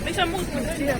Mis on muutnud siia?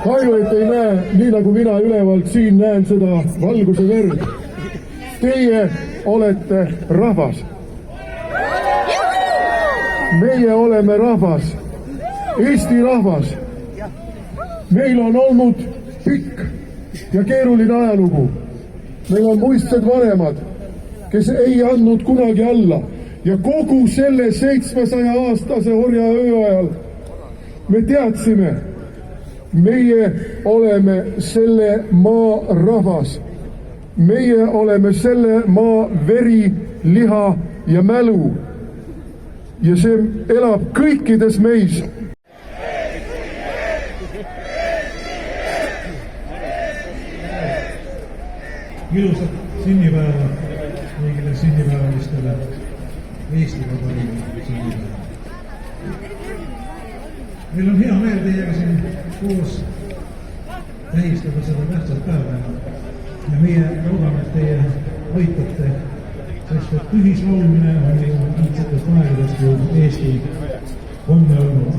Kahju, et ei näe, nii nagu mina ülevalt siin näen seda valguse verd. Teie olete rahvas. Meie oleme rahvas. Eesti rahvas. Meil on olnud pikk ja keeruline ajalugu. Meil on muistsed vanemad, kes ei andnud kunagi alla ja kogu selle 700-aastase orjaöö ajal me teadsime, meie oleme selle maa rahvas. Meie oleme selle maa veri, liha ja mälu. Ja see elab kõikides meis. Ilusat sünnipäeva kõigile sünnipäevalistele Eesti Vabariigi sünnipäeva. Meil on hea meel teiega siin koos tähistada seda tähtsat päeva ja meie loodame, et teie aitate, sest et ühislaulmine on ju iidsetest aegadest ju Eesti homme olnud.